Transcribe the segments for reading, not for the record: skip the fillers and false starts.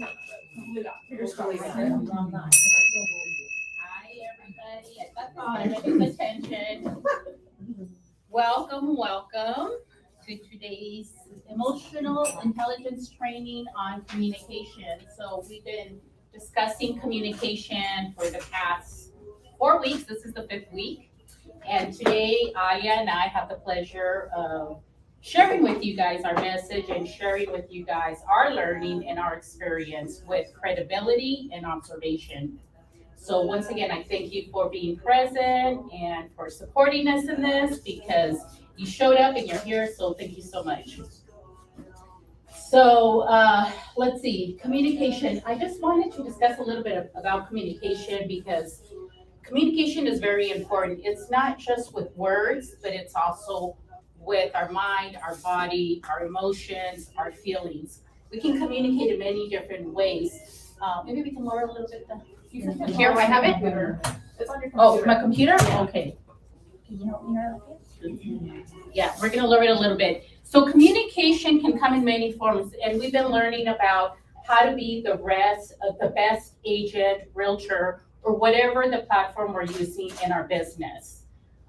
everybody. I got everybody's attention. Welcome to today's emotional intelligence training on communication. So we've been discussing communication for the past 4 weeks. This is the 5th week. And today, Alia and I have the pleasure of sharing with you guys our message and sharing with you guys our learning and our experience with credibility and observation. So once again, I thank you for being present and for supporting us in this because you showed up and you're here, so thank you so much. So let's see, communication. I just wanted to discuss a little bit about communication because communication is very important. It's not just with words, but it's also with our mind, our body, our emotions, our feelings. We can communicate in many different ways. Maybe we can lower a little bit. Here, I have it. It's on your computer. Oh, my computer? Okay. Can you help me out? Yeah, we're gonna lower it a little bit. So communication can come in many forms, and we've been learning about how to be the best agent, realtor, or whatever the platform we're using in our business.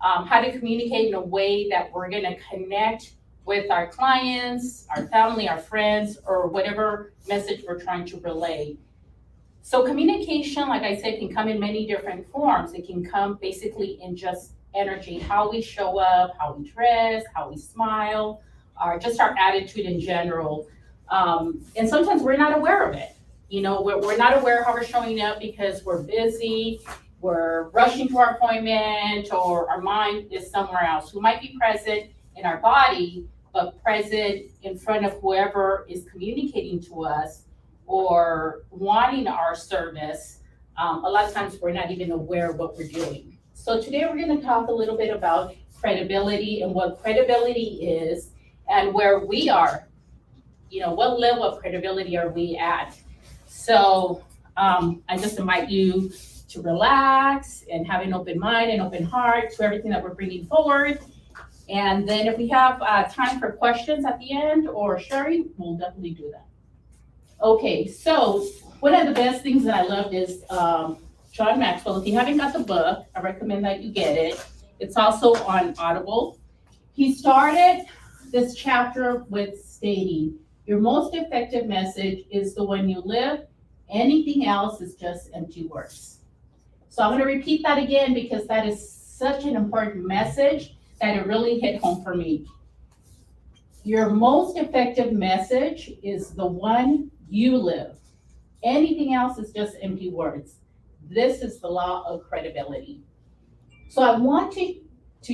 How to communicate in a way that we're gonna connect with our clients, our family, our friends, or whatever message we're trying to relay. So communication, like I said, can come in many different forms. It can come basically in just energy, how we show up, how we dress, how we smile, or just our attitude in general. And sometimes we're not aware of it. You know, we're not aware of how we're showing up because we're busy, we're rushing to our appointment, or our mind is somewhere else. We might be present in our body, but present in front of whoever is communicating to us or wanting our service. A lot of times we're not even aware of what we're doing. So today we're going to talk a little bit about credibility and what credibility is and where we are. You know, what level of credibility are we at? So I just invite you to relax and have an open mind and open heart to everything that we're bringing forward. And then if we have time for questions at the end or sharing, we'll definitely do that. Okay, so one of the best things that I loved is John Maxwell. If you haven't got the book, I recommend that you get it. It's also on Audible. He started this chapter with stating, your most effective message is the one you live. Anything else is just empty words. So I'm going to repeat that again because that is such an important message that it really hit home for me. Your most effective message is the one you live. Anything else is just empty words. This is the law of credibility. So I want to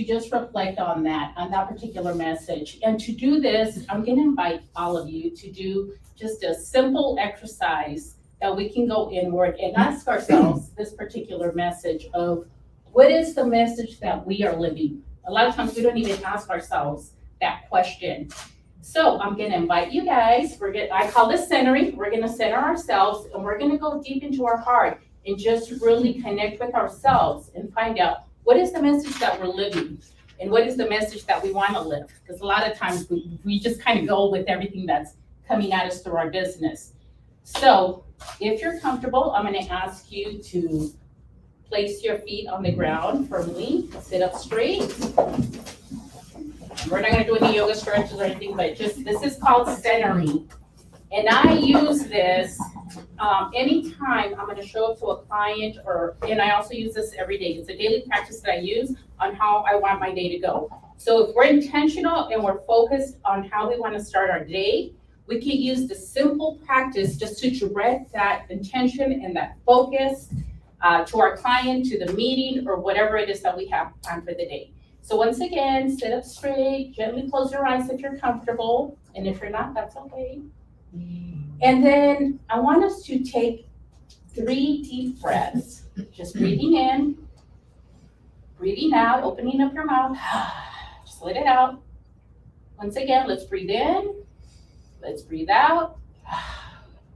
just reflect on that particular message. And to do this, I'm going to invite all of you to do just a simple exercise that we can go inward and ask ourselves this particular message of what is the message that we are living? A lot of times we don't even ask ourselves that question. So I'm going to invite you guys. I call this centering. We're going to center ourselves and we're going to go deep into our heart and just really connect with ourselves and find out what is the message that we're living and what is the message that we want to live. Because a lot of times we just kind of go with everything that's coming at us through our business. So if you're comfortable, I'm going to ask you to place your feet on the ground firmly, sit up straight. We're not going to do any yoga stretches or anything, but just this is called centering. And I use this anytime I'm going to show up to a client, and I also use this every day. It's a daily practice that I use on how I want my day to go. So if we're intentional and we're focused on how we want to start our day, we can use the simple practice just to direct that intention and that focus to our client, to the meeting, or whatever it is that we have planned for the day. So once again, sit up straight, gently close your eyes if you're comfortable, and if you're not, that's okay. And then I want us to take 3 deep breaths, just breathing in, breathing out, opening up your mouth, just let it out. Once again, let's breathe in, let's breathe out.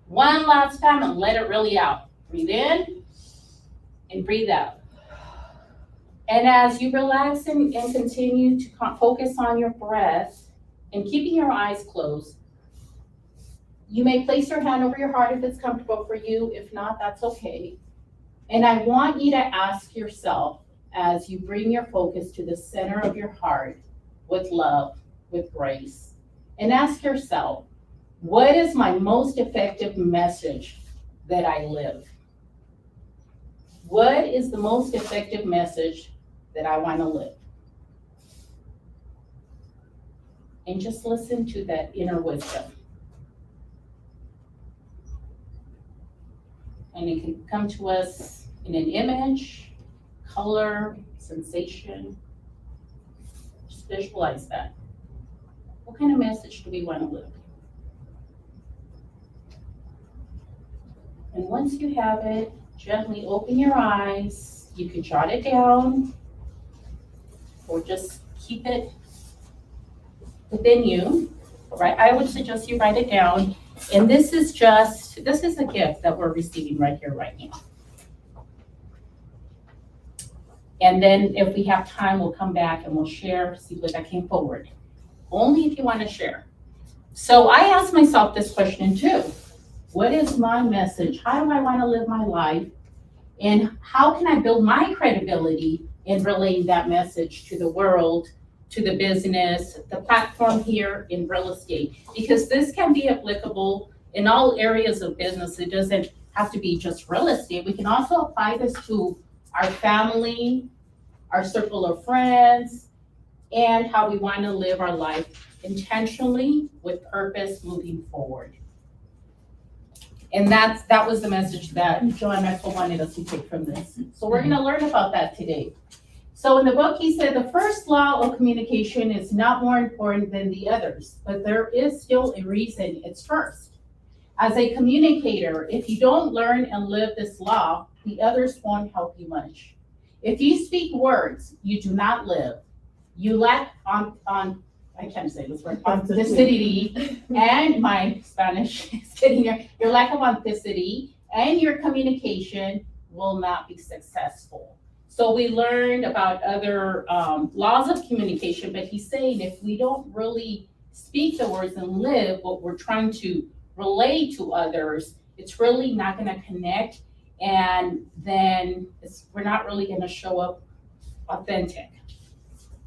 One last time and let it really out. Breathe in and breathe out. And as you relax and continue to focus on your breath and keeping your eyes closed, You may place your hand over your heart if it's comfortable for you. If not, that's okay. And I want you to ask yourself, as you bring your focus to the center of your heart with love, with grace, and ask yourself, what is my most effective message that I live? What is the most effective message that I want to live? And just listen to that inner wisdom. And it can come to us in an image, color, sensation. Just visualize that. What kind of message do we want to live? And once you have it, gently open your eyes. You can jot it down or just keep it within you, right? I would suggest you write it down. And this is a gift that we're receiving right here, right now. And then if we have time, we'll come back and we'll share, see what that came forward. Only if you want to share. So I asked myself this question too. What is my message? How do I want to live my life? And how can I build my credibility in relaying that message to the world, to the business, the platform here in real estate? Because this can be applicable in all areas of business. It doesn't have to be just real estate. We can also apply this to our family, our circle of friends, and how we want to live our life intentionally with purpose moving forward. And that was the message that Joanne Maxwell wanted us to take from this. So we're going to learn about that today. So in the book, he said the first law of communication is not more important than the others, but there is still a reason it's first. As a communicator, if you don't learn and live this law, the others won't help you much. If you speak words you do not live, you lack I can't say this word, authenticity, and my Spanish is getting here. Your lack of authenticity and your communication will not be successful. So we learned about other laws of communication, but he's saying if we don't really speak the words and live what we're trying to relay to others, it's really not going to connect, and then we're not really going to show up authentic.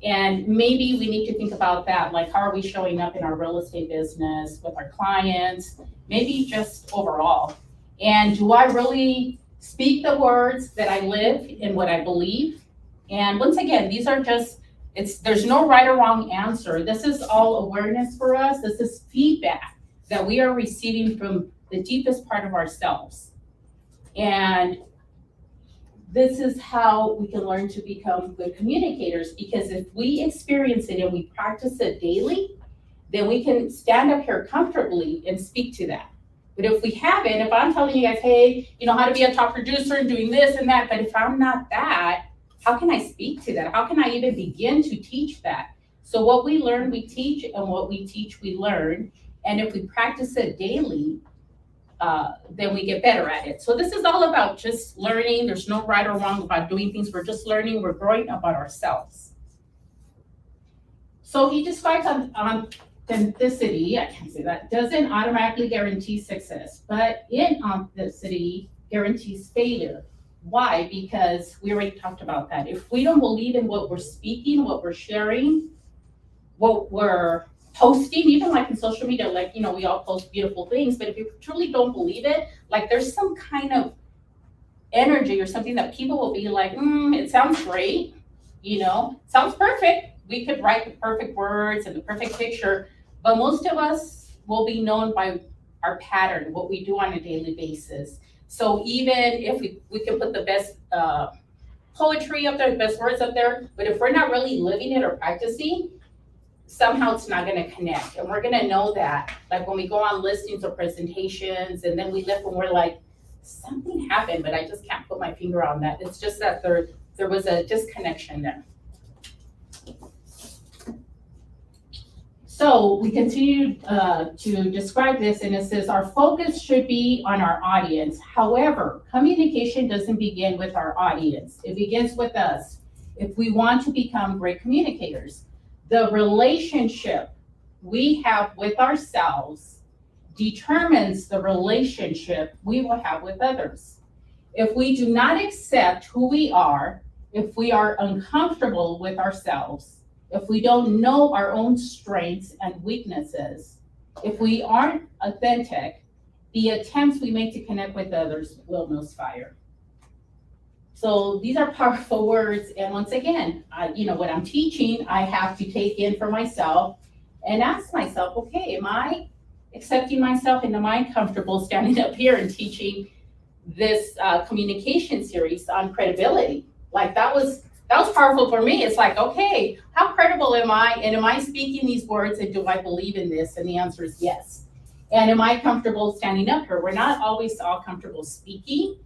And maybe we need to think about that, like how are we showing up in our real estate business with our clients, maybe just overall. And do I really speak the words that I live and what I believe? And once again, these are just, there's no right or wrong answer. This is all awareness for us. This is feedback that we are receiving from the deepest part of ourselves. And this is how we can learn to become good communicators, because if we experience it and we practice it daily, then we can stand up here comfortably and speak to that. But if we haven't, if I'm telling you guys, hey, you know how to be a top producer and doing this and that, but if I'm not that, how can I speak to that? How can I even begin to teach that? So what we learn, we teach, and what we teach, we learn. And if we practice it daily, then we get better at it. So this is all about just learning. There's no right or wrong about doing things. We're just learning. We're growing about ourselves. So he describes authenticity, I can't say that, doesn't automatically guarantee success, but inauthenticity guarantees failure. Why? Because we already talked about that. If we don't believe in what we're speaking, what we're sharing, what we're posting, even like in social media, like, you know, we all post beautiful things, but if you truly don't believe it, like there's some kind of energy or something that people will be like, it sounds great, you know, sounds perfect. We could write the perfect words and the perfect picture, but most of us will be known by our pattern, what we do on a daily basis. So even if we can put the best poetry up there, the best words up there, but if we're not really living it or practicing, somehow it's not going to connect. And we're going to know that, like when we go on listings or presentations, and then we live when we're like, something happened, but I just can't put my finger on that. It's just that there was a disconnection there. So we continue to describe this, and it says our focus should be on our audience. However, communication doesn't begin with our audience. It begins with us. If we want to become great communicators, the relationship we have with ourselves determines the relationship we will have with others. If we do not accept who we are, if we are uncomfortable with ourselves, if we don't know our own strengths and weaknesses, if we aren't authentic, the attempts we make to connect with others will misfire. So these are powerful words. And once again, what I'm teaching, I have to take in for myself and ask myself, okay, am I accepting myself and am I comfortable standing up here and teaching this communication series on credibility? Like that was powerful for me. It's like, okay, how credible am I? And am I speaking these words and do I believe in this? And the answer is yes. And am I comfortable standing up here? We're not always all comfortable speaking,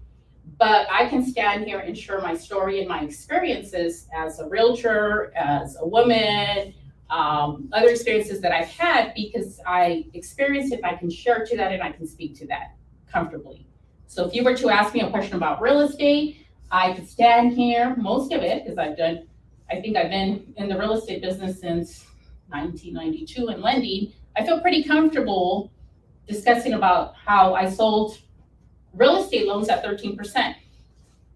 but I can stand here and share my story and my experiences as a realtor, as a woman, other experiences that I've had because I experienced it, I can share to that and I can speak to that comfortably. So if you were to ask me a question about real estate, I could stand here, most of it, because I think I've been in the real estate business since 1992 and lending. I feel pretty comfortable discussing about how I sold real estate loans at 13%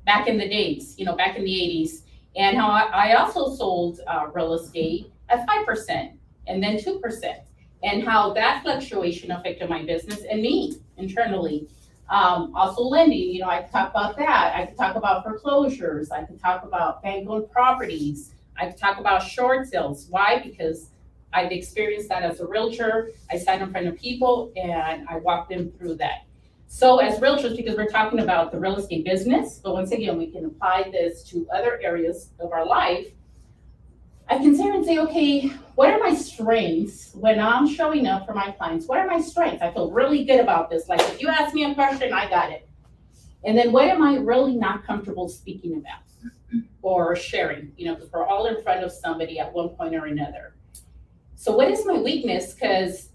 back in the days, back in the 80s, and how I also sold real estate at 5% and then 2%, and how that fluctuation affected my business and me internally. Also lending, I could talk about that. I could talk about foreclosures. I could talk about bank-owned properties. I could talk about short sales. Why? Because I've experienced that as a realtor. I sat in front of people and I walked them through that. So as realtors, because we're talking about the real estate business, but once again, we can apply this to other areas of our life. I can sit here and say, okay, what are my strengths when I'm showing up for my clients? What are my strengths? I feel really good about this. Like if you ask me a question, I got it. And then what am I really not comfortable speaking about or sharing? Because we're all in front of somebody at one point or another. So what is my weakness? Because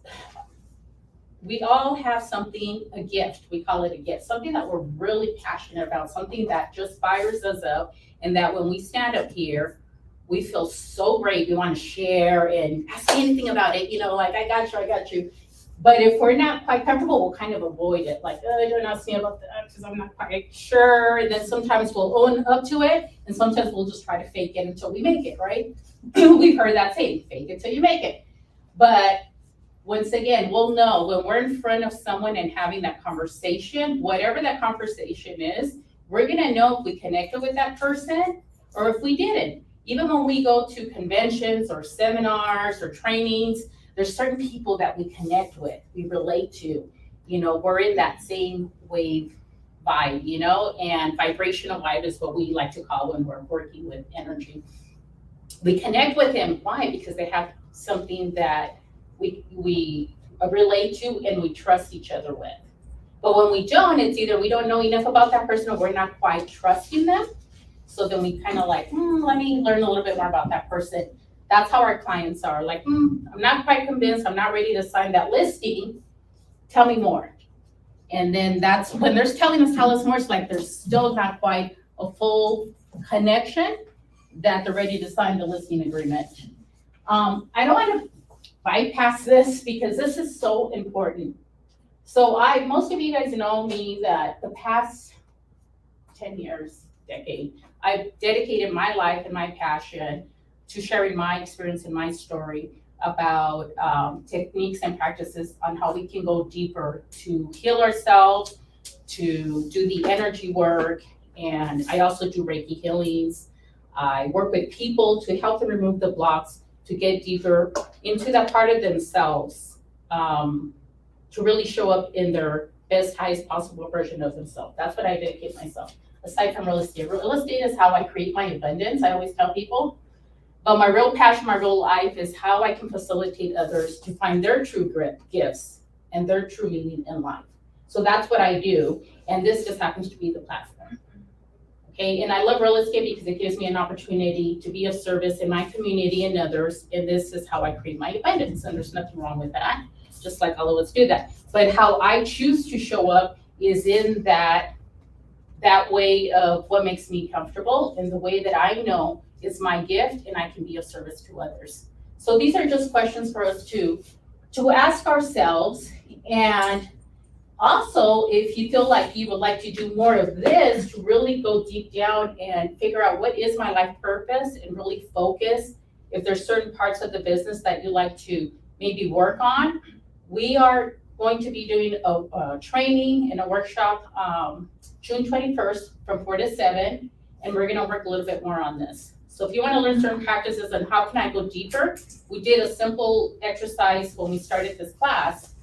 we all have something, a gift, we call it a gift, something that we're really passionate about, something that just fires us up, and that when we stand up here, we feel so great. We want to share and ask anything about it, like I got you. But if we're not quite comfortable, we'll kind of avoid it. Like, don't ask me about that because I'm not quite sure. And then sometimes we'll own up to it, and sometimes we'll just try to fake it until we make it, right? We've heard that saying, fake it till you make it. But once again, we'll know when we're in front of someone and having that conversation, whatever that conversation is, we're gonna know if we connected with that person or if we didn't. Even when we go to conventions or seminars or trainings, there's certain people that we connect with, we relate to. We're in that same wave vibe, and vibrational vibe is what we like to call when we're working with energy. We connect with them. Why? Because they have something that we relate to and we trust each other with. But when we don't, it's either we don't know enough about that person or we're not quite trusting them. So then we kind of like, let me learn a little bit more about that person. That's how our clients are. Like, I'm not quite convinced. I'm not ready to sign that listing. Tell me more. And then that's when they're telling us, tell us more. It's like there's still not quite a full connection that they're ready to sign the listing agreement. I don't want to bypass this because this is so important. So most of you guys know me that the past 10 years, decade, I've dedicated my life and my passion to sharing my experience and my story about techniques and practices on how we can go deeper to heal ourselves, to do the energy work, and I also do Reiki healings. I work with people to help them remove the blocks, to get deeper into that part of themselves, to really show up in their best, highest possible version of themselves. That's what I dedicate myself. Aside from real estate. Real estate is how I create my abundance, I always tell people. But my real passion, my real life is how I can facilitate others to find their true gifts and their true meaning in life. So that's what I do. And this just happens to be the platform. Okay, and I love real estate because it gives me an opportunity to be of service in my community and others. And this is how I create my abundance. And there's nothing wrong with that, just like all of us do that. But how I choose to show up is in that way of what makes me comfortable and the way that I know is my gift and I can be of service to others. So these are just questions for us to ask ourselves And also, if you feel like you would like to do more of this, to really go deep down and figure out what is my life purpose and really focus, if there's certain parts of the business that you like to maybe work on, we are going to be doing a training and a workshop June 21st from 4 to 7, and we're gonna work a little bit more on this. So if you wanna learn certain practices and how can I go deeper, we did a simple exercise when we started this class.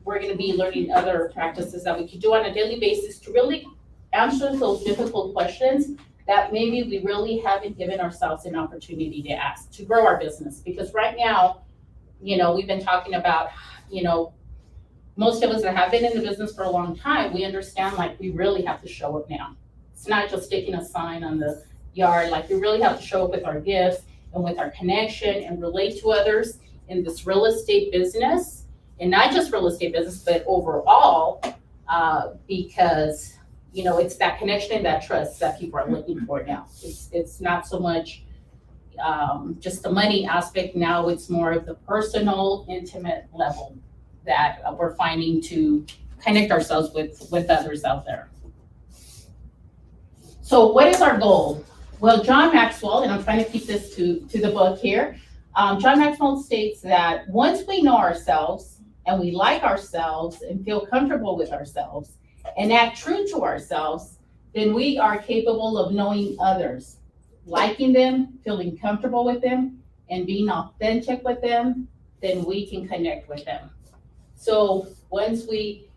We're gonna be learning other practices that we could do on a daily basis to really answer those difficult questions that maybe we really haven't given ourselves an opportunity to ask, to grow our business. Because right now, we've been talking about, most of us that have been in the business for a long time, we understand like we really have to show up now. It's not just sticking a sign on the yard, like we really have to show up with our gifts and with our connection and relate to others in this real estate business. And not just real estate business, but overall, because, it's that connection and that trust that people are looking for now. It's not so much just the money aspect now, it's more of the personal, intimate level that we're finding to connect ourselves with others out there. So what is our goal? Well, John Maxwell, and I'm trying to keep this to the book here. John Maxwell states that once we know ourselves and we like ourselves and feel comfortable with ourselves and act true to ourselves, then we are capable of knowing others, liking them, feeling comfortable with them, and being authentic with them, then we can connect with them. So once we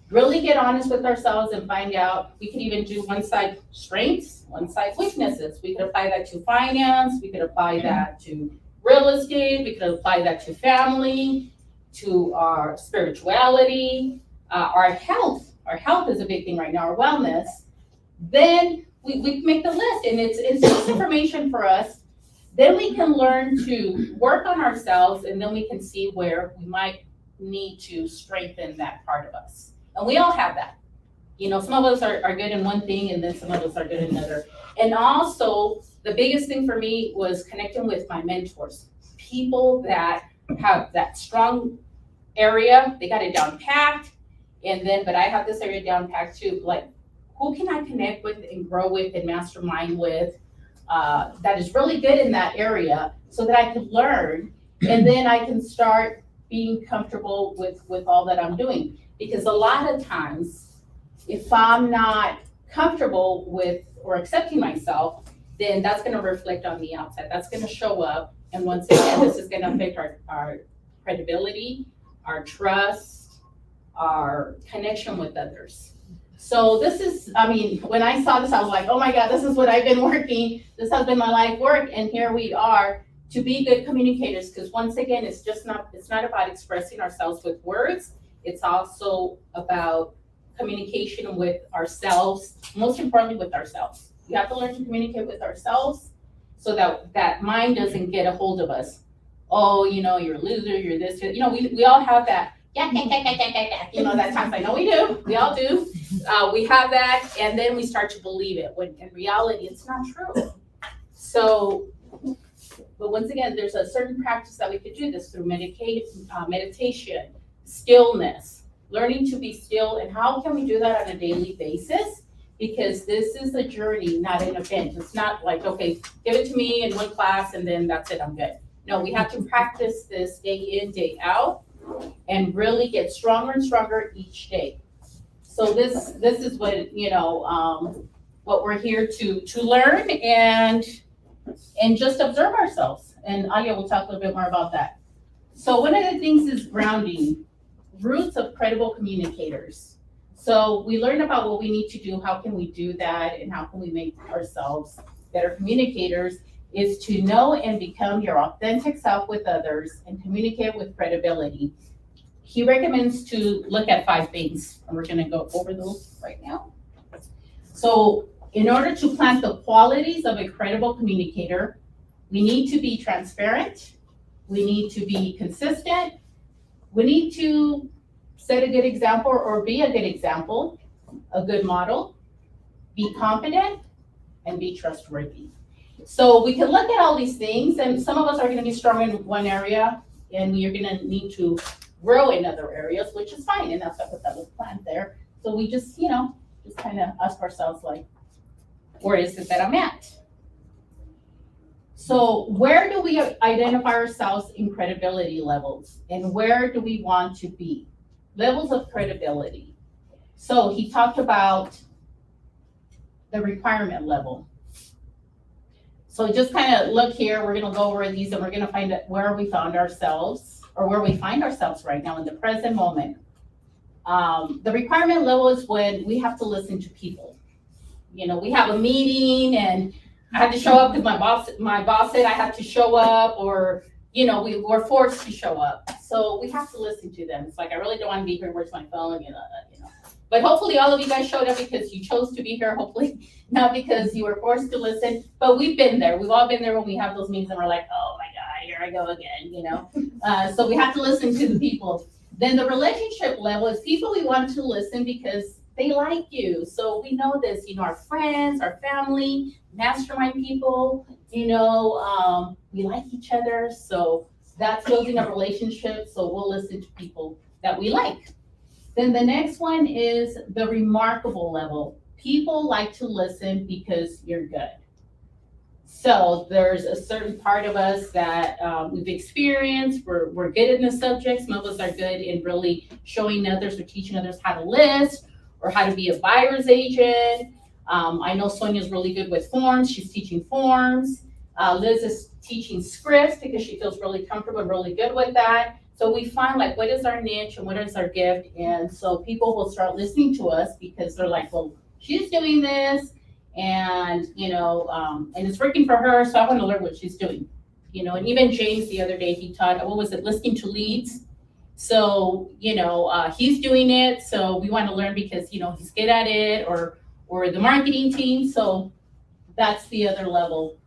really get honest with ourselves and find out, we can even do one side strengths, one side weaknesses. We could apply that to finance, we could apply that to real estate, we could apply that to family, to our spirituality, our health. Our health is a big thing right now, our wellness. Then we make the list, and it's just information for us. Then we can learn to work on ourselves, and then we can see where we might need to strengthen that part of us. And we all have that. Some of us are good in one thing, and then some of us are good in another. And also, the biggest thing for me was connecting with my mentors, people that have that strong area, they got it down packed, but I have this area down packed too. Like, who can I connect with and grow with and mastermind with that is really good in that area, so that I can learn, and then I can start being comfortable with all that I'm doing. Because a lot of times, if I'm not comfortable with or accepting myself, then that's going to reflect on the outside. That's going to show up. And once again, this is going to affect our credibility, our trust, our connection with others. So this is, when I saw this, I was like, oh my God, this is what I've been working. This has been my life work. And here we are to be good communicators. Because once again, it's not about expressing ourselves with words. It's also about communication with ourselves, most importantly with ourselves. We have to learn to communicate with ourselves so that mind doesn't get a hold of us. Oh, you're a loser, you're this, we all have that. That times. I know we do, we all do. We have that, and then we start to believe it, when in reality, it's not true. So, but once again, there's a certain practice that we could do this through meditation, stillness, learning to be still. And how can we do that on a daily basis? Because this is a journey, not an event. It's not like, okay, give it to me in one class and then that's it, I'm good. No, we have to practice this day in, day out, and really get stronger and stronger each day. So this is what, what we're here to learn and just observe ourselves. And Alia will talk a little bit more about that. So one of the things is grounding, roots of credible communicators. So we learned about what we need to do, how can we do that, and how can we make ourselves better communicators, is to know and become your authentic self with others and communicate with credibility. He recommends to look at 5 things, and we're gonna go over those right now. So in order to plant the qualities of a credible communicator, we need to be transparent, we need to be consistent, we need to set a good example or be a good example, a good model, be confident, and be trustworthy. So we can look at all these things, and some of us are going to be strong in one area, and we are going to need to grow in other areas, which is fine, and that's why I put that little plant there. So we just, just kind of ask ourselves like, where is it that I'm at? So where do we identify ourselves in credibility levels, and where do we want to be? Levels of credibility. So he talked about the requirement level. So just kind of look here, we're gonna go over these and we're gonna find out where we found ourselves, or where we find ourselves right now in the present moment. The requirement level is when we have to listen to people. We have a meeting and I had to show up because my boss said I had to show up, or, we were forced to show up. So we have to listen to them. It's like, I really don't want to be here, where's my phone, But hopefully all of you guys showed up because you chose to be here, hopefully not because you were forced to listen. But we've been there. We've all been there when we have those meetings and we're like, oh my God, here I go again, So we have to listen to the people. Then the relationship level is people we want to listen because they like you. So we know this, our friends, our family, mastermind people, we like each other. So that's building a relationship. So we'll listen to people that we like. Then the next one is the remarkable level. People like to listen because you're good. So there's a certain part of us that we've experienced. We're good in the subject. Some of us are good in really showing others or teaching others how to list or how to be a buyer's agent. I know Sonia's really good with forms. She's teaching forms. Liz is teaching scripts because she feels really comfortable and really good with that. So we find like, what is our niche and what is our gift? And so people will start listening to us because they're like, well, she's doing this and, and it's working for her. So I want to learn what she's doing, and even James the other day, he taught, listening to leads. So, he's doing it. So we want to learn because, he's good at it, or the marketing team. So that's the other level.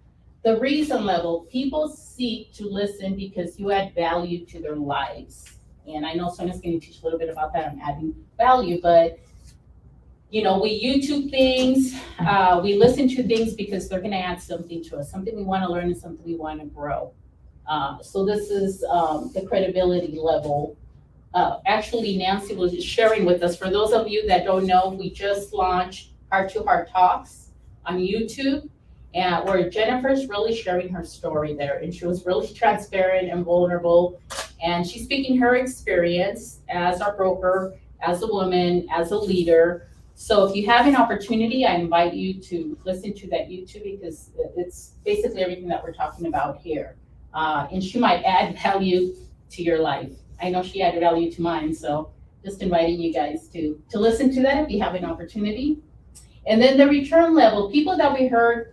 The reason level, people seek to listen because you add value to their lives. And I know Sonia's going to teach a little bit about that on adding value, but we YouTube things, we listen to things because they're going to add something to us, something we want to learn and something we want to grow. So this is the credibility level. Actually, Nancy was sharing with us, for those of you that don't know, we just launched Heart to Heart Talks on YouTube, and where Jennifer's really sharing her story there, and she was really transparent and vulnerable, and she's speaking her experience as our broker, as a woman, as a leader. So if you have an opportunity, I invite you to listen to that YouTube because it's basically everything that we're talking about here. And she might add value to your life. I know she added value to mine, so just inviting you guys to listen to that if you have an opportunity. And then the return level, people that we heard,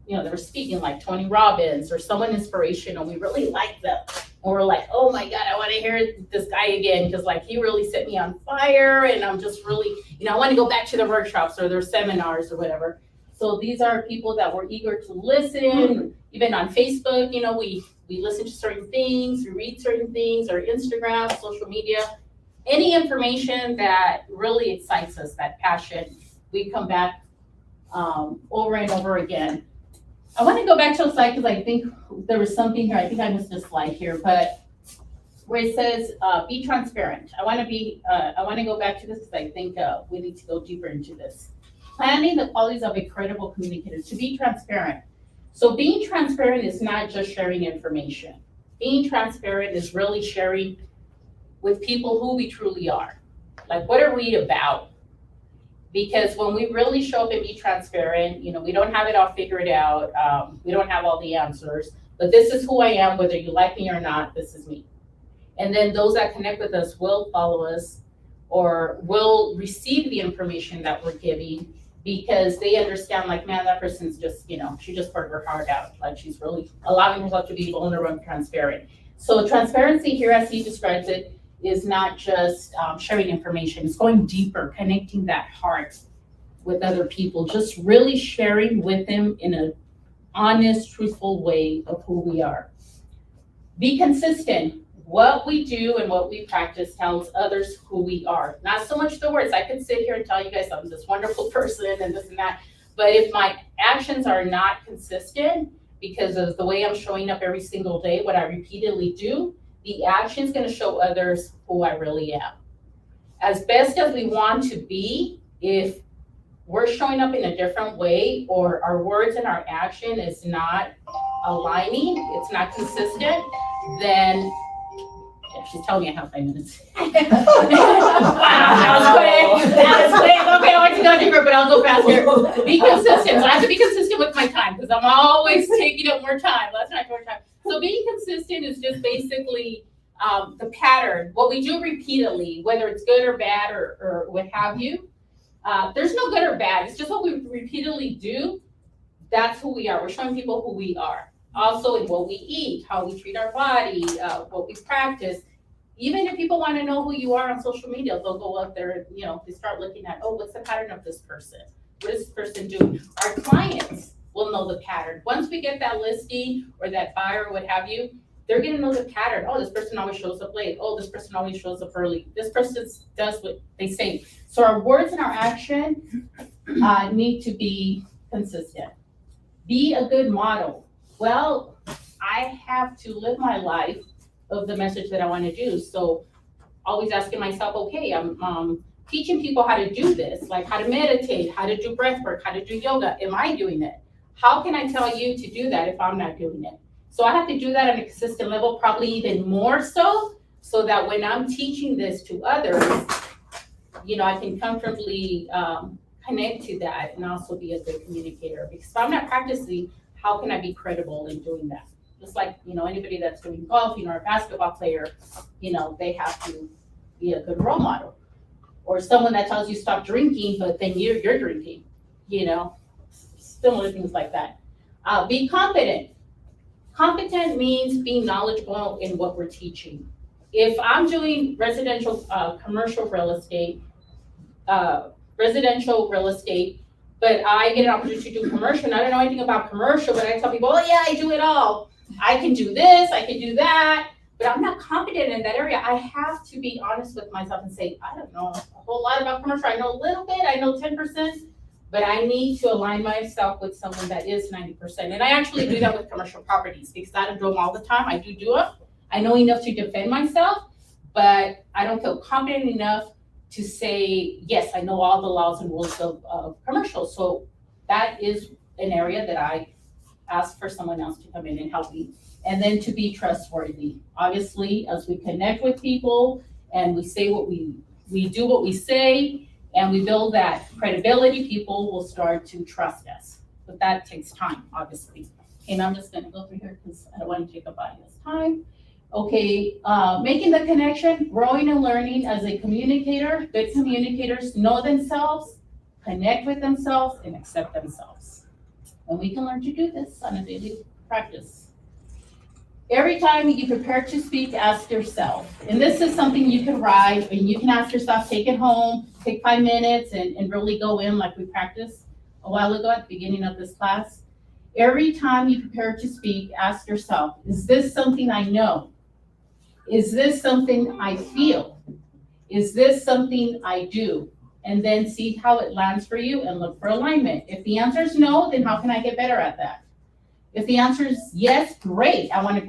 they were speaking like Tony Robbins or someone inspirational, we really like them. And we're like, oh my God, I want to hear this guy again because like he really set me on fire and I'm just really, I want to go back to the workshops or their seminars or whatever. So these are people that were eager to listen. Even on Facebook, we listen to certain things, we read certain things, or Instagram, social media, any information that really excites us, that passion, we come back over and over again. I want to go back to a slide because I think there was something here. I think I missed a slide here, but where it says be transparent. I want to go back to this because I think we need to go deeper into this. Planning the qualities of a credible communicator, to be transparent. So being transparent is not just sharing information. Being transparent is really sharing with people who we truly are. Like, what are we about? Because when we really show up and be transparent, we don't have it all figured out. We don't have all the answers, but this is who I am, whether you like me or not, this is me. And then those that connect with us will follow us or will receive the information that we're giving because they understand, like, man, that person's just, she just poured her heart out. Like, she's really allowing herself to be vulnerable and transparent. So transparency here, as he describes it, is not just sharing information. It's going deeper, connecting that heart with other people, just really sharing with them in an honest, truthful way of who we are. Be consistent. What we do and what we practice tells others who we are. Not so much the words. I could sit here and tell you guys I'm this wonderful person and this and that, but if my actions are not consistent because of the way I'm showing up every single day, what I repeatedly do, the action's gonna show others who I really am. As best as we want to be, if we're showing up in a different way, or our words and our action is not aligning, it's not consistent, then yeah, she's telling me I have 5 minutes. Wow, that was quick. That was quick. Okay, I want to go deeper, but I'll go faster. Be consistent. So I have to be consistent with my time because I'm always taking up more time. Let's not go more time. So being consistent is just basically the pattern, what we do repeatedly, whether it's good or bad or what have you. There's no good or bad. It's just what we repeatedly do. That's who we are. We're showing people who we are. Also in what we eat, how we treat our body, what we practice. Even if people want to know who you are on social media, they'll go up there and, they start looking at, oh, what's the pattern of this person? What is this person doing? Our clients will know the pattern. Once we get that listing or that buyer or what have you, they're going to know the pattern. Oh, this person always shows up late. Oh, this person always shows up early. This person does what they say. So our words and our action need to be consistent. Be a good model. Well, I have to live my life of the message that I want to do. So always asking myself, okay, I'm teaching people how to do this, like how to meditate, how to do breath work, how to do yoga. Am I doing it? How can I tell you to do that if I'm not doing it? So I have to do that on a consistent level, probably even more so that when I'm teaching this to others, I can comfortably connect to that and also be a good communicator. Because if I'm not practicing, how can I be credible in doing that? Just like, anybody that's doing golf, or a basketball player, they have to be a good role model. Or someone that tells you stop drinking, but then you're drinking, similar things like that. Be competent. Competent means being knowledgeable in what we're teaching. If I'm doing residential, commercial real estate, but I get an opportunity to do commercial, and I don't know anything about commercial, but I tell people, oh yeah, I do it all. I can do this, I can do that, but I'm not competent in that area. I have to be honest with myself and say, I don't know a whole lot about commercial. I know a little bit, I know 10%, but I need to align myself with someone that is 90%. And I actually do that with commercial properties because I don't do them all the time. I do it. I know enough to defend myself, but I don't feel confident enough to say, yes, I know all the laws and rules of commercial. So that is an area that I ask for someone else to come in and help me. And then to be trustworthy. Obviously, as we connect with people and we say what we do what we say, and we build that credibility, people will start to trust us. But that takes time, obviously. And I'm just gonna go through here because I don't want to take up audience time. Okay, making the connection, growing and learning as a communicator. Good communicators know themselves, connect with themselves, and accept themselves. And we can learn to do this on a daily practice. Every time you prepare to speak, ask yourself, and this is something you can write, and you can ask yourself, take it home, take 5 minutes, and really go in like we practiced a while ago at the beginning of this class. Every time you prepare to speak, ask yourself, is this something I know? Is this something I feel? Is this something I do? And then see how it lands for you and look for alignment. If the answer is no, then how can I get better at that? If the answer is yes, great. I want to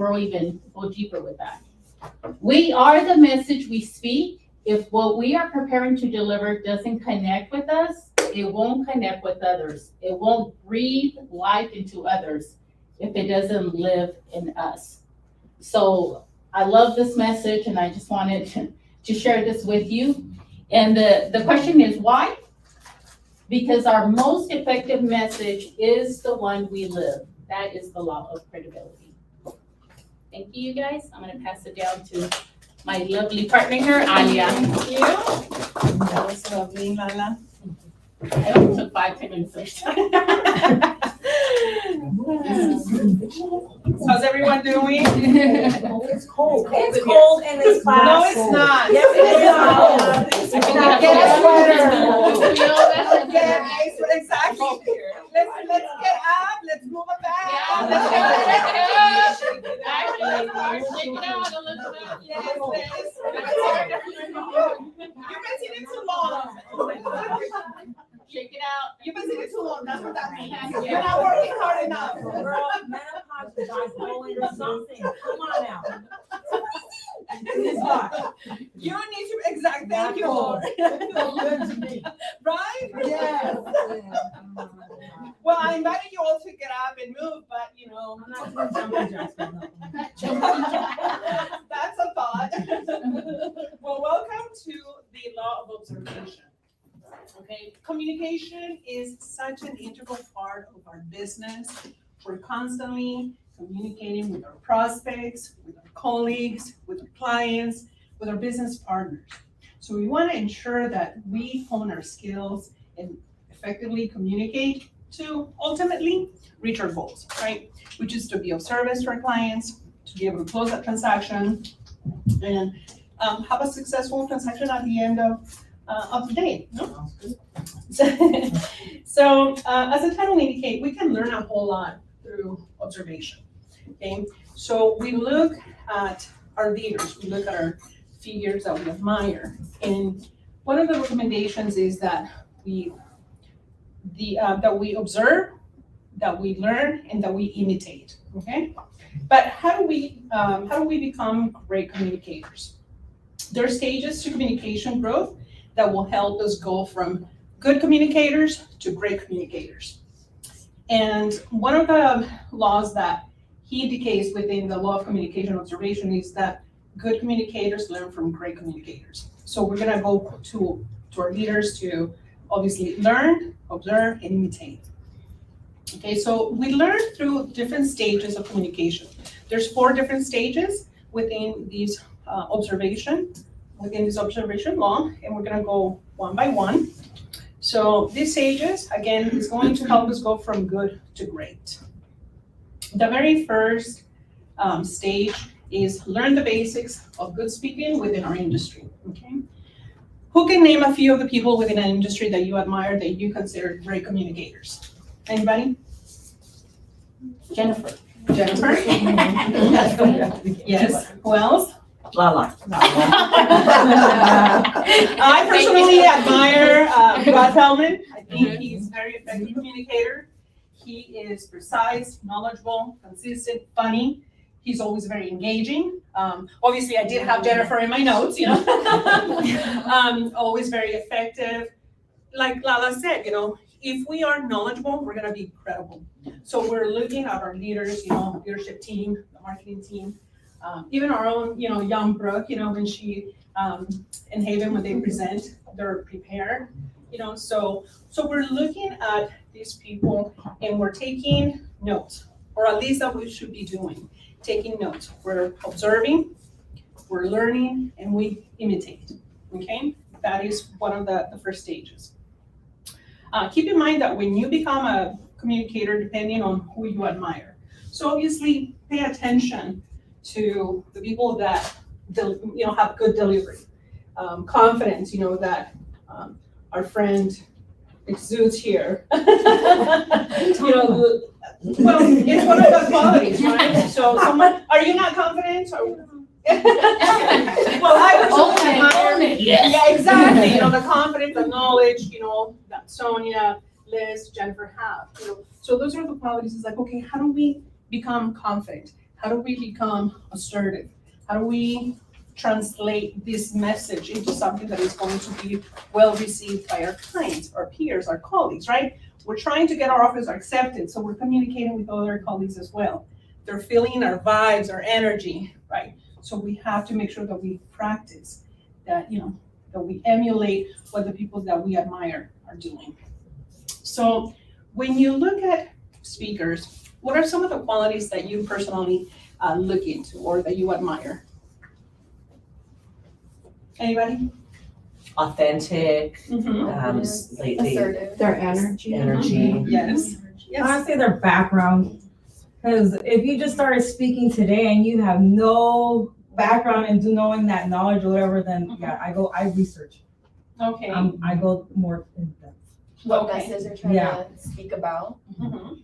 go deeper with that. We are the message we speak. If what we are preparing to deliver doesn't connect with us, it won't connect with others. It won't breathe life into others if it doesn't live in us. So I love this message, and I just wanted to share this with you. And the question is why? Because our most effective message is the one we live. That is the law of credibility. Thank you, guys. I'm going to pass it down to my lovely partner here, Alia. Thank you. That was lovely, Lala. I only took 5-10 minutes. How's everyone doing? It's cold. It's cold in this class. No, it's not. Yes, it is. It's not. Get a sweater. Exactly. Let's get up. Let's move it back. Yeah, let's shake it up. Actually, shake it out a little bit. Yes. You've been sitting too long. Shake check it out. You've been sitting too long, that's what that means. Yeah. You're not working hard enough. Girl, menopause is like going or something. Come on now. It's hot. You need to, exact, thank you, Lord. Right? Yes. Well, I invited you all to get up and move, but you know. I'm not doing jumping jacks right now. That's a thought. Well, welcome to the law of observation. Okay, communication is such an integral part of our business. We're constantly communicating with our prospects, with our colleagues, with our clients, with our business partners. So we want to ensure that we hone our skills and effectively communicate to ultimately reach our goals, right? Which is to be of service to our clients, to be able to close that transaction, and have a successful transaction at the end of the day. No? So as the title indicate, we can learn a whole lot through observation. Okay, so we look at our leaders, we look at our figures that we admire, and one of the recommendations is that we observe, that we learn, and that we imitate. Okay, but how do we become great communicators? There are stages to communication growth that will help us go from good communicators to great communicators. And one of the laws that he indicates within the law of communication observation is that good communicators learn from great communicators. So we're gonna go to our leaders to obviously learn, observe, and imitate. Okay, so we learn through different stages of communication. There's 4 different stages within these within this observation law, and we're gonna go one by one. So these stages, again, is going to help us go from good to great. The very first stage is learn the basics of good speaking within our industry, okay? Who can name a few of the people within an industry that you admire, that you consider great communicators? Anybody? Jennifer. Jennifer? Yes, who else? Lala. I personally admire Rod Feldman. I think he's a very effective communicator. He is precise, knowledgeable, consistent, funny. He's always very engaging. Obviously, I did have Jennifer in my notes, you know. Always very effective. Like Lala said, you know, if we are knowledgeable, we're gonna be credible. So we're looking at our leaders, you know, leadership team, the marketing team, even our own, you know, young Brooke, you know, when she, in Haven, when they present, they're prepared, you know, so we're looking at these people and we're taking notes, or at least that we should be doing, taking notes. We're observing, we're learning, and we imitate, okay? That is one of the first stages. Keep in mind that when you become a communicator, depending on who you admire. So obviously, pay attention to the people that you know, have good delivery, confidence. You know that our friend exudes here. You know, well, it's one of the qualities, right? So, someone, are you not confident? Or, well, I personally admire. Yeah, exactly. You know, the confidence, the knowledge. You know, that Sonia, Liz, Jennifer have. You know, so those are the qualities. It's like, okay, how do we become confident? How do we become assertive? How do we translate this message into something that is going to be well received by our clients, our peers, our colleagues, right? We're trying to get our offers accepted, so we're communicating with other colleagues as well. They're feeling our vibes, our energy, right? So we have to make sure that we practice that, you know, that we emulate what the people that we admire are doing. So when you look at speakers, what are some of the qualities that you personally look into or that you admire? Anybody? Authentic, Mm-hmm. lately, Their energy. energy. Yes. Yes. Honestly, their background, because if you just started speaking today and you have no background into knowing that knowledge or whatever, then yeah, I research. Okay. I go more in depth. What Okay. message they're trying Yeah. to speak about, Mhm.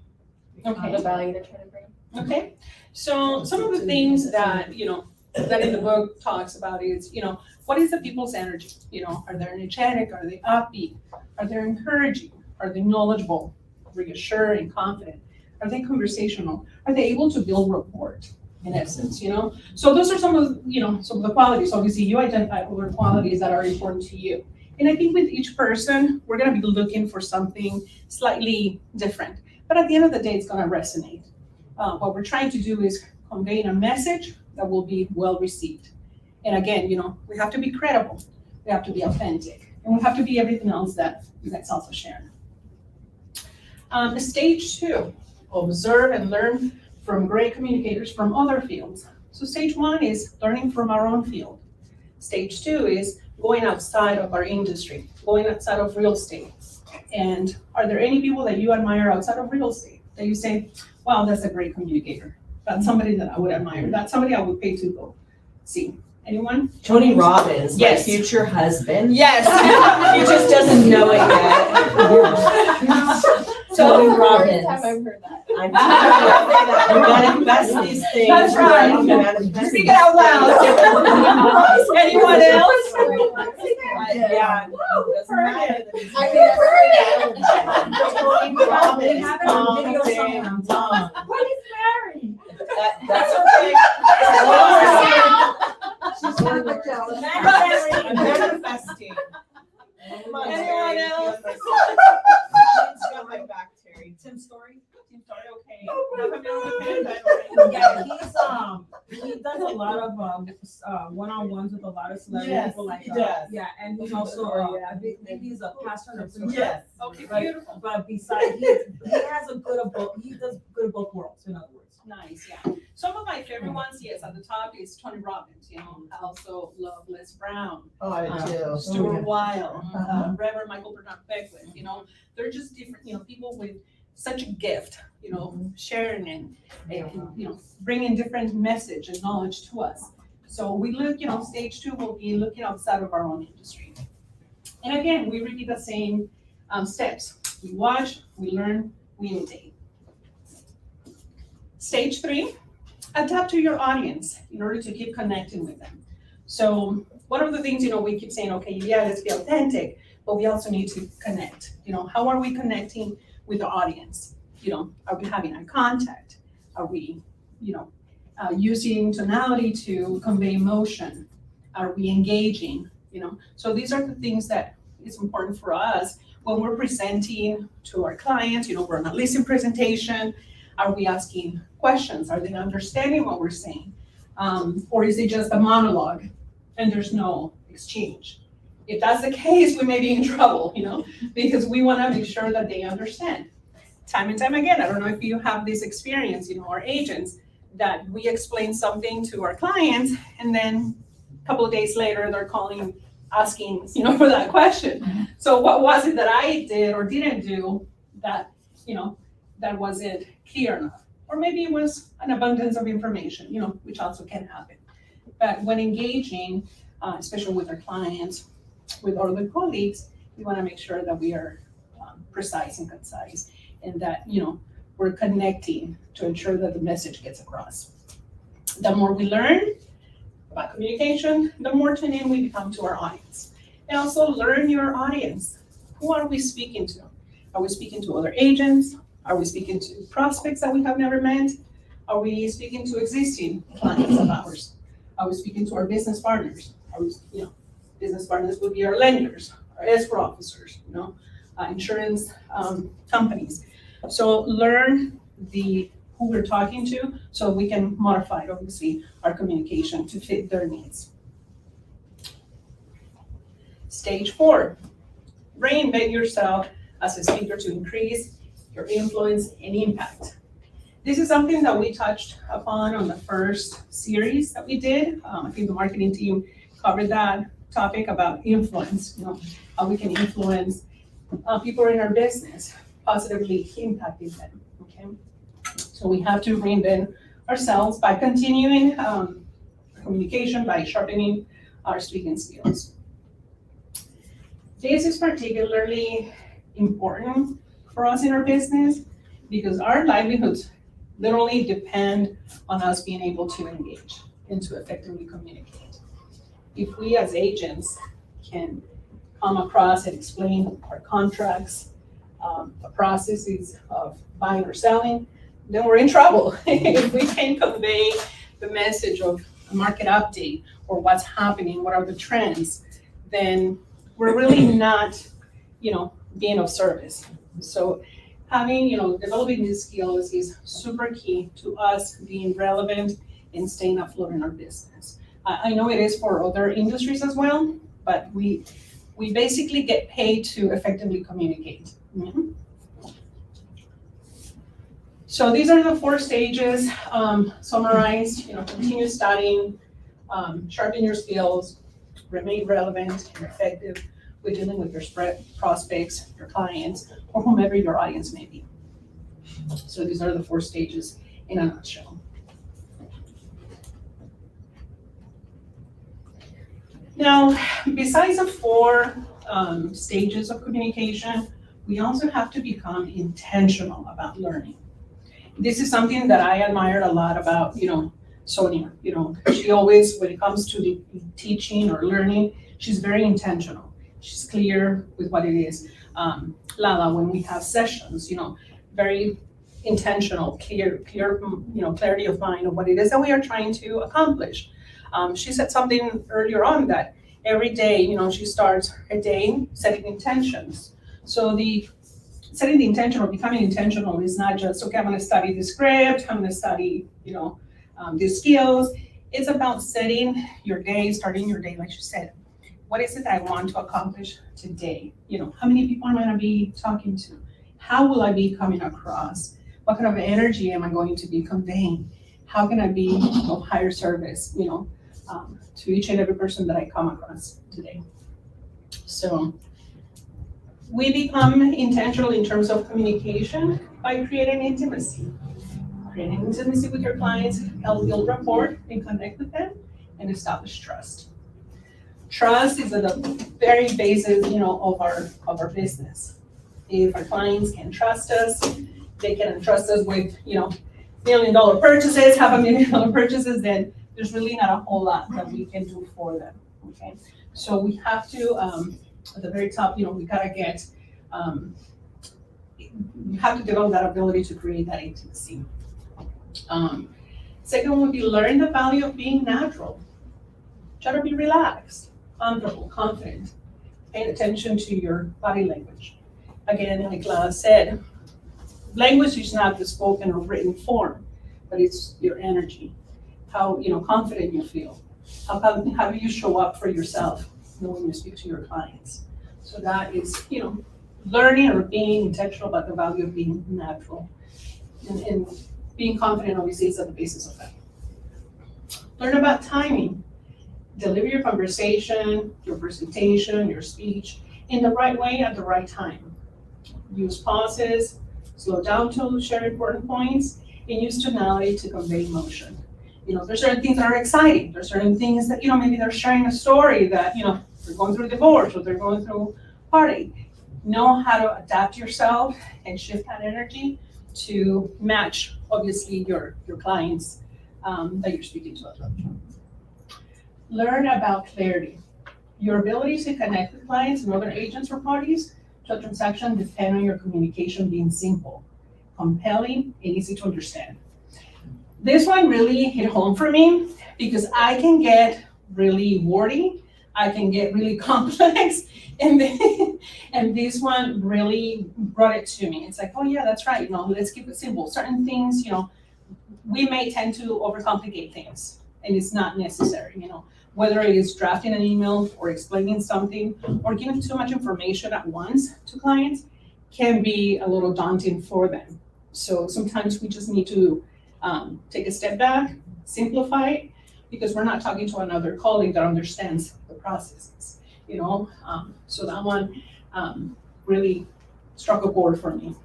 the Okay. value they're trying to bring. Okay. So some of the things that, you know, that in the book talks about is, you know, what is the people's energy? You know, are they energetic? Are they upbeat? Are they encouraging? Are they knowledgeable, reassured, and confident? Are they conversational? Are they able to build rapport, in essence, you know? So those are some of, some of the qualities. Obviously, you identify other qualities that are important to you. And I think with each person, we're gonna be looking for something slightly different. But at the end of the day, it's gonna resonate. What we're trying to do is convey a message that will be well received. And again, we have to be credible, we have to be authentic, and we have to be everything else that you guys also share. Stage 2, observe and learn from great communicators from other fields. So stage 1 is learning from our own field. Stage 2 is going outside of our industry, going outside of real estate. And are there any people that you admire outside of real estate that you say, wow, that's a great communicator? That's somebody that I would admire. That's somebody I would pay to go see. Anyone? Tony Robbins, my Yes. future husband. Yes. He just doesn't know it yet. Tony Robbins. First time I've heard that. I'm telling you, we manifest these things. That's right. We manifest Speak these it out loud. things. Anyone else? Yeah. No, it doesn't matter that he's- I mean, I've heard that. Tony We Robbins, have it on video confident, somewhere. What is Mary? That's okay. She's kind of a jealous. I'm manifesting. Come on, Anyone Terry, else? She's got my back, Terry. Tim Story? Tim Story, okay. Oh Yeah, he does a lot of one-on-ones with a lot of celebrity Yes, people like he does. yeah, and he's also I think he's a pastor and a preacher. Yes. Okay, But- beautiful. But besides, he has a good of both. He does good of both worlds. In other words. Nice, yeah. Some of my favorite ones, yes, at the top is Tony Robbins, I also love Les Brown, Oh, I do. Stuart Weil, Uh-huh. Reverend Michael Bernard Beckwith, they're just different, people with such a gift, sharing and bringing different message and knowledge to us. So we look, stage 2 will be looking outside of our own industry. And again, we repeat the same steps. We watch, we learn, we imitate. Stage 3, adapt to your audience in order to keep connecting with them. So one of the things, we keep saying, okay, yeah, let's be authentic, but we also need to connect. How are we connecting with the audience? Are we having eye contact? Are we, using tonality to convey emotion? Are we engaging? So these are the things that is important for us when we're presenting to our clients. We're on a listening presentation. Are we asking questions? Are they understanding what we're saying? Or is it just a monologue and there's no exchange? If that's the case, we may be in trouble, because we want to make sure that they understand. Time and time again, I don't know if you have this experience, our agents, that we explain something to our clients and then a couple of days later, they're calling, asking, for that question. So what was it that I did or didn't do that, that wasn't clear enough? Or maybe it was an abundance of information, which also can happen. But when engaging, especially with our clients, with other colleagues, we want to make sure that we are precise and concise, and that we're connecting to ensure that the message gets across. The more we learn about communication, the more tuned in we become to our audience. And also learn your audience. Who are we speaking to? Are we speaking to other agents? Are we speaking to prospects that we have never met? Are we speaking to existing clients of ours? Are we speaking to our business partners? Are we, business partners would be our lenders, our escrow officers, insurance companies. So learn who we're talking to so we can modify, obviously, our communication to fit their needs. Stage 4, reinvent yourself as a speaker to increase your influence and impact. This is something that we touched upon on the first series that we did. I think the marketing team covered that topic about influence, how we can influence people in our business, positively impacting them, okay? So we have to reinvent ourselves by continuing communication, by sharpening our speaking skills. This is particularly important for us in our business because our livelihoods literally depend on us being able to engage and to effectively communicate. If we as agents can come across and explain our contracts, the processes of buying or selling, then we're in trouble. If we can convey the message of a market update or what's happening, what are the trends, then we're really not, being of service. So having, developing these skills is super key to us being relevant and staying afloat in our business. I know it is for other industries as well, but we basically get paid to effectively communicate. Mhm. So these are the 4 stages summarized, continue studying, sharpen your skills, remain relevant and effective with dealing with your prospects, your clients, or whomever your audience may be. So these are the 4 stages in a nutshell. Now, besides the 4 stages of communication, we also have to become intentional about learning. This is something that I admired a lot about, Sonia. She always, when it comes to the teaching or learning, she's very intentional. She's clear with what it is. Lala, when we have sessions, very intentional, clear, clarity of mind of what it is that we are trying to accomplish. She said something earlier on that every day, she starts her day setting intentions. So setting the intention or becoming intentional is not just, okay, I'm gonna study the script, I'm gonna study, the skills. It's about setting your day, starting your day, like she said. What is it that I want to accomplish today? How many people am I gonna be talking to? How will I be coming across? What kind of energy am I going to be conveying? How can I be of higher service, to each and every person that I come across today? So we become intentional in terms of communication by creating intimacy. Creating intimacy with your clients, help build rapport and connect with them and establish trust. Trust is at the very basis, of our business. If our clients can trust us, they can entrust us with, $1 million purchases, $500,000 purchases, then there's really not a whole lot that we can do for them, okay? So we have to, at the very top, we gotta get, we have to develop that ability to create that intimacy. Second would be learn the value of being natural. Try to be relaxed, comfortable, confident. Pay attention to your body language. Again, like Lala said, language is not the spoken or written form, but it's your energy, how confident you feel, how do you show up for yourself when you speak to your clients. So that is, learning or being intentional about the value of being natural. And being confident obviously is at the basis of that. Learn about timing. Deliver your conversation, your presentation, your speech in the right way at the right time. Use pauses, slow down to share important points, and use tonality to convey emotion. There's certain things that are exciting. There's certain things that, maybe they're sharing a story that, they're going through a divorce or they're going through heartache. Know how to adapt yourself and shift that energy to match, obviously, your clients that you're speaking to. Learn about clarity. Your ability to connect with clients and other agents or parties to a transaction depend on your communication being simple, compelling, and easy to understand. This one really hit home for me because I can get really wordy, I can get really complex, and this one really brought it to me. It's like, oh yeah, that's right, let's keep it simple. Certain things, we may tend to overcomplicate things, and it's not necessary, whether it is drafting an email or explaining something or giving too much information at once to clients can be a little daunting for them. So sometimes we just need to take a step back, simplify it, because we're not talking to another colleague that understands the processes, so that one really struck a chord for me.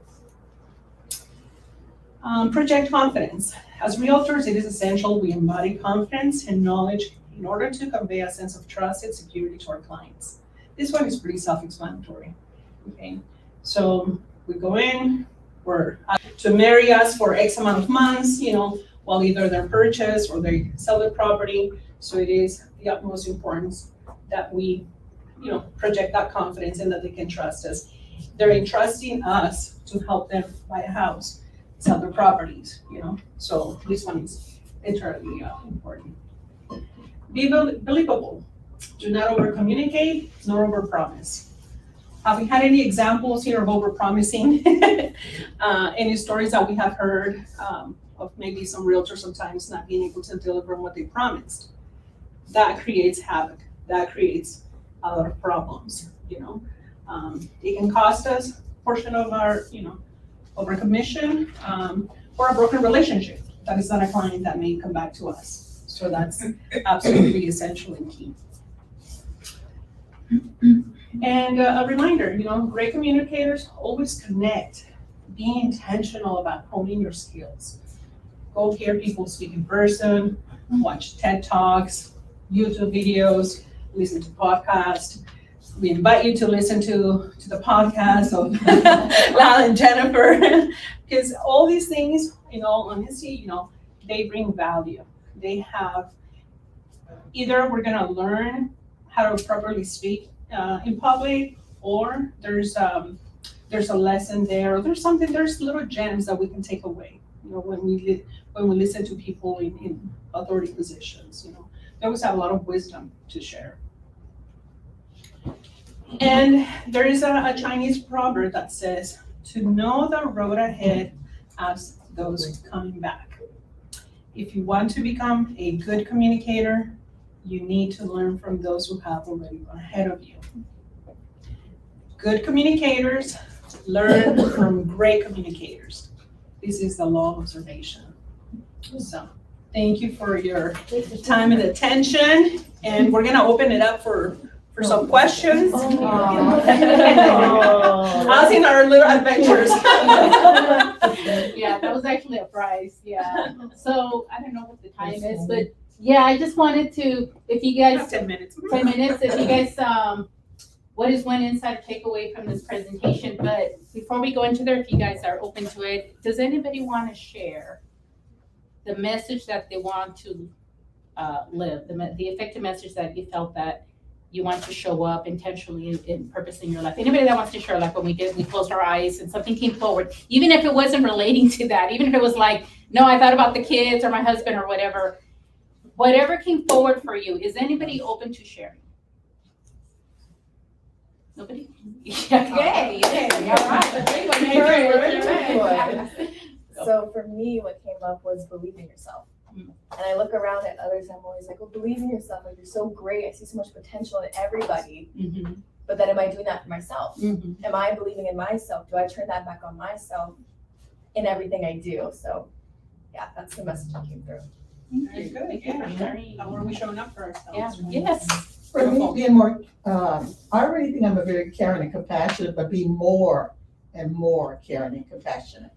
Project confidence. As realtors, it is essential we embody confidence and knowledge in order to convey a sense of trust and security to our clients. This one is pretty self-explanatory, okay? So we go in, we're to marry us for X amount of months, while either they're purchase or they sell their property. So it is the utmost importance that we, project that confidence and that they can trust us. they're entrusting us to help them buy a house, sell their properties, you know? So this one is entirely important. Be believable. Do not over-communicate, nor over-promise. Have we had any examples here of over-promising? Any stories that we have heard of maybe some realtors sometimes not being able to deliver on what they promised? That creates havoc. That creates a lot of problems, you know? It can cost us a portion of our, you know, of our commission, or a broken relationship. That is not a client that may come back to us. So that's absolutely essential and key. And a reminder, you know, great communicators always connect. Be intentional about honing your skills. Go hear people speak in person, watch TED Talks, YouTube videos, listen to podcasts. We invite you to listen to the podcast of Lala and Jennifer, because all these things, in all honesty, you know, they bring value. They have, either we're gonna learn how to properly speak in public, or there's a lesson there, or there's little gems that we can take away, you know, when we listen to people in authority positions, you know. They always have a lot of wisdom to share. And there is a Chinese proverb that says, to know the road ahead, ask those coming back. If you want to become a good communicator, you need to learn from those who have already gone ahead of you. Good communicators learn from great communicators. This is the law of observation. So, thank you for your time and attention, and we're gonna open it up for some questions. I've seen our little adventures. Yeah, that was actually a prize, yeah. So, I don't know what the time is, but yeah, I just wanted to, if you guys, 10 minutes. 10 minutes, if you guys, what is one insight takeaway from this presentation? But before we go into there, if you guys are open to it, does anybody want to share the message that they want to live, the effective message that you felt that you want to show up intentionally in purpose in your life? Anybody that wants to share, like when we closed our eyes and something came forward, even if it wasn't relating to that, even if it was like, no, I thought about the kids or my husband or whatever came forward for you, is anybody open to sharing? Nobody? Yay, all right. So for me, what came up was believe in yourself. And I look around at others, I'm always like, well, believe in yourself. Like, you're so great. I see so much potential in everybody. Mm-hmm. But then am I doing that for myself? Mm-hmm. Am I believing in myself? Do I turn that back on myself in everything I do? So yeah, that's the message that came through. Very good, yeah. How are we showing up for ourselves? Yeah, yes. For me, being more, I already think I'm a very caring and compassionate, but be more and more caring and compassionate.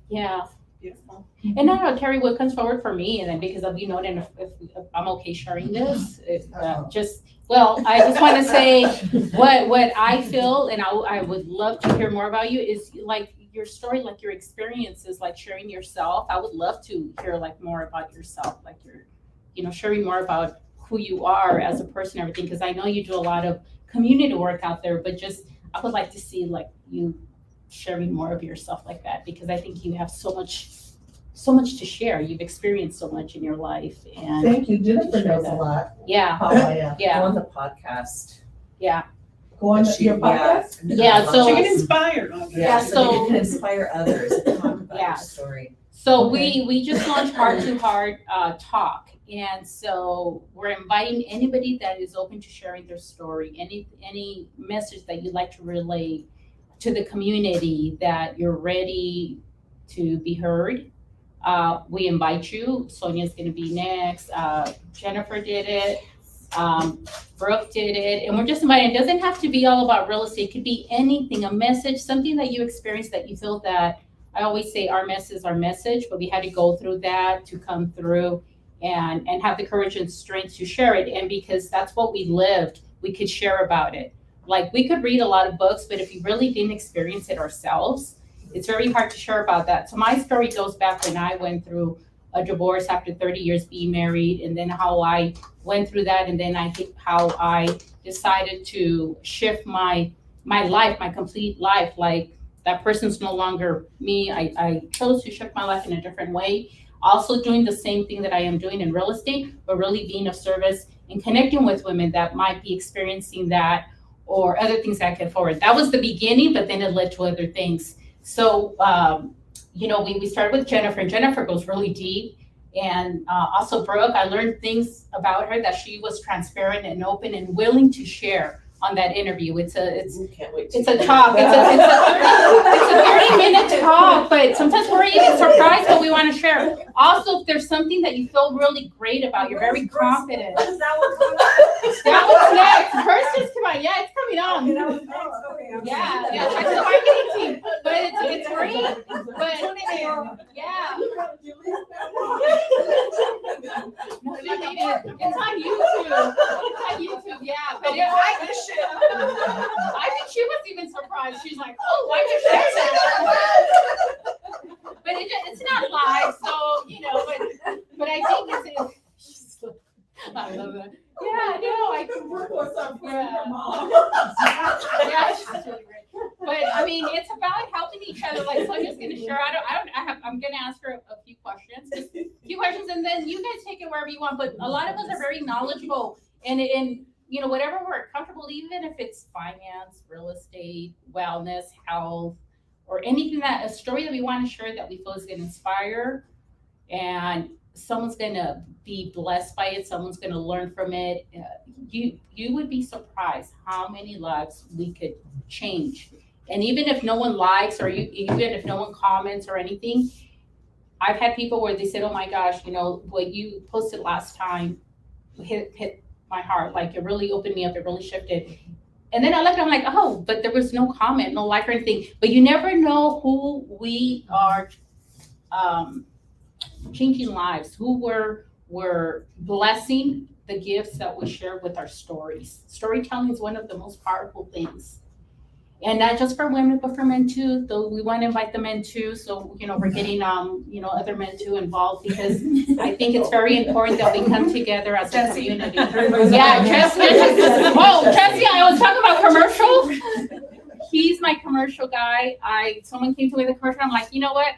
Yeah. Beautiful. And I don't know, Terry, what comes forward for me, and then because of, you know, and if I'm okay sharing this, I just want to say what I feel, and I would love to hear more about you, is like your story, like your experiences, like sharing yourself. I would love to hear like more about yourself, like your, you know, sharing more about who you are as a person, and everything, because I know you do a lot of community work out there, but just, I would like to see like you sharing more of yourself like that, because I think you have so much to share. You've experienced so much in your life, and Thank you, Jennifer knows a lot. yeah, How I am. yeah, On the podcast. yeah, Go on to your podcast? Yeah, so- She can inspire. Yeah, so so- you can inspire others to talk about Yeah. your story. So Okay. we just launched Heart to Heart Talk, and so we're inviting anybody that is open to sharing their story, any message that you'd like to relay to the community, that you're ready to be heard. We invite you. Sonia's going to be next. Jennifer did it. Brooke did it, and we're just inviting. It doesn't have to be all about real estate. It could be anything, a message, something that you experienced that you feel that. I always say our mess is our message, but we had to go through that to come through and have the courage and strength to share it. And because that's what we lived, we could share about it. Like, we could read a lot of books, but if we really didn't experience it ourselves, it's very hard to share about that. So my story goes back when I went through a divorce after 30 years being married, and then how I went through that, and then how I decided to shift my my life, my complete life. Like that person's no longer me. I chose to shift my life in a different way. Also doing the same thing that I am doing in real estate, but really being of service and connecting with women that might be experiencing that or other things that I could forward. That was the beginning, but then it led to other things. So, we started with Jennifer, and Jennifer goes really deep. And also Brooke, I learned things about her that she was transparent and open and willing to share on that interview. It's a talk. It's a 30-minute talk, but sometimes we're even surprised what we want to share. Also, if there's something that you feel really great about, you're very confident. What is that one coming That was next. Hers just came out. Yeah, it's coming on. on? Yeah, check the marketing team. But it's great. But yeah. No, it's on YouTube. It's on YouTube, yeah. But I think she was even surprised. She's like, oh, why did you share that? But it's not live, so, but I think it's I love that. Yeah, no, I can work with something. Yeah, she's really great. But I mean, it's about helping each other. Like Sonia's gonna share. I'm gonna ask her a few questions, and then you guys take it wherever you want. But a lot of us are very knowledgeable, and whatever we're comfortable, even if it's finance, real estate, wellness, health, or anything a story that we want to share that we feel is gonna inspire, and someone's gonna be blessed by it. Someone's gonna learn from it. You would be surprised how many lives we could change. And even if no one likes, or even if no one comments or anything, I've had people where they said, "Oh my gosh, what you posted last time hit my heart. Like it really opened me up. It really shifted." And then I looked, I'm like, "Oh, but there was no comment, no like or anything." But you never know who we are changing lives, who we're blessing the gifts that we share with our stories. Storytelling is one of the most powerful things. And not just for women, but for men too. Though we want to invite the men too. So, we're getting, other men too involved, because I think it's very important that we come together as a community. Yeah, Jesse. Jesse, I was talking about commercial. He's my commercial guy. Someone came to me with a commercial. I'm like, you know what?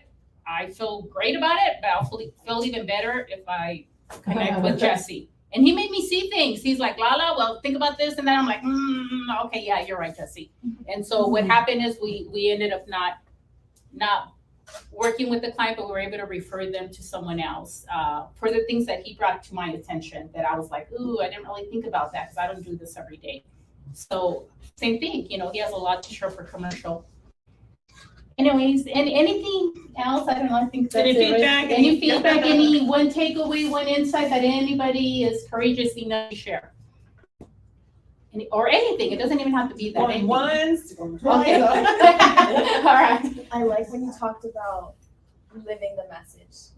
I feel great about it, but I'll feel even better if I connect with Jesse. And he made me see things. He's like, Lala, well, think about this. And then I'm like, okay, yeah, you're right, Jesse. And so what happened is we ended up not working with the client, but we were able to refer them to someone else for the things that he brought to my attention that I was like, ooh, I didn't really think about that because I don't do this every day. So same thing, he has a lot to share for commercial. Anyways, and anything else? I don't know. I think that's Any feedback? Any feedback? Any one takeaway, one insight that anybody is courageous enough to share? Or anything. It doesn't even have to be that. Going once. Okay. All right. I like when you talked about living the message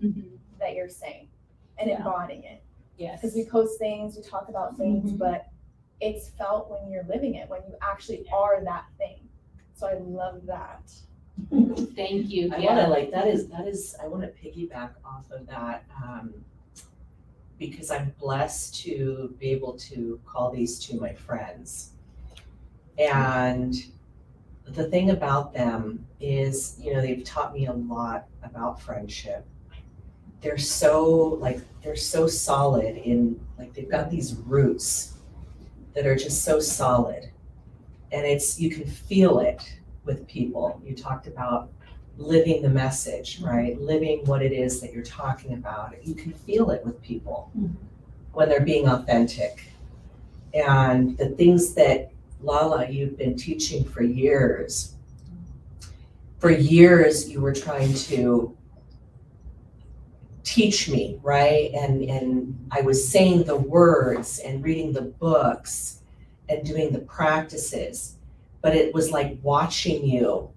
that you're saying and embodying it. Yes. Because we post things, we talk about things, but it's felt when you're living it, when you actually are that thing. So I love that. Thank you. I want to piggyback off of that, because I'm blessed to be able to call these two my friends. And the thing about them is, they've taught me a lot about friendship. They're so solid they've got these roots that are just so solid. And you can feel it with people. You talked about living the message, right? Living what it is that you're talking about. You can feel it with people when they're being authentic. And the things that, Lala, you've been teaching for years you were trying to teach me, right? And I was saying the words and reading the books and doing the practices. But it was like watching you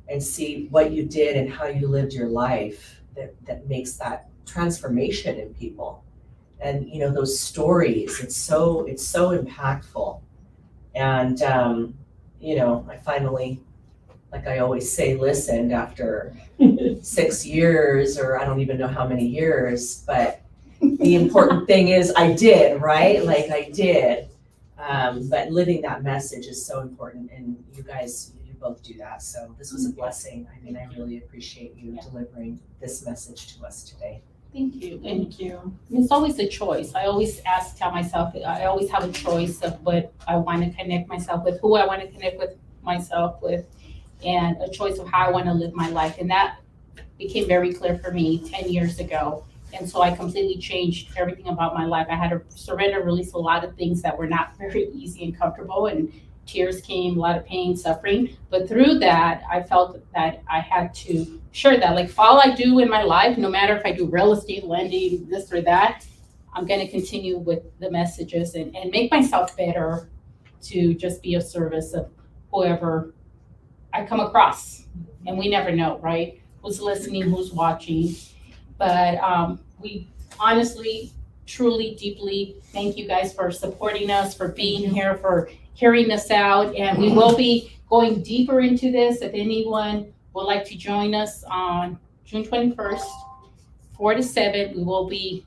and see what you did and how you lived your life that makes that transformation in people. And those stories, it's so impactful. And I finally, like I always say, listened after 6 years, or I don't even know how many years, but the important thing is I did, right? Like I did. But living that message is so important, and you guys, you both do that, so this was a blessing. I mean, I really appreciate you delivering this message to us today. Thank you. And Thank you. it's always a choice. I always tell myself, I always have a choice of what I want to connect myself with, who I want to connect with myself with, and a choice of how I want to live my life. And that became very clear for me 10 years ago. And so I completely changed everything about my life. I had to surrender, release a lot of things that were not very easy and comfortable, and tears came, a lot of pain, suffering. But through that, I felt that I had to share that. Like, all I do in my life, no matter if I do real estate, lending, this or that, I'm going to continue with the messages and make myself better to just be of service of whoever I come across. And we never know, right? Who's listening, who's watching. But we honestly, truly, deeply thank you guys for supporting us, for being here, for hearing us out. And we will be going deeper into this. If anyone would like to join us on June 21st, 4 to 7, we will be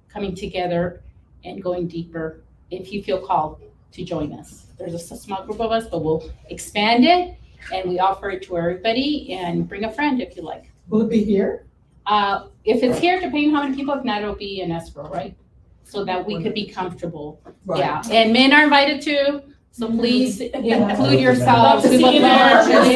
coming together and going deeper if you feel called to join us. There's a small group of us, but we'll expand it and we offer it to everybody, and bring a friend if you like. Will it be here? If it's here, depending on how many people, if not, it'll be in escrow, right? So that we could be comfortable. Right. Yeah, and men are invited too, so please Yeah. include yourselves. Love to We would see you love there. to-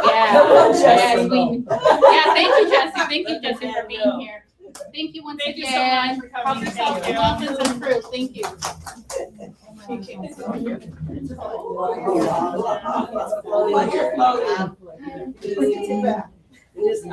Yes. Yes, yeah, thank you, Jesse. Thank you, Jesse, for being here. Thank you once Thank you so again. much for coming. Help yourself Thank to you. muffins and fruit. Thank you. Like your floating.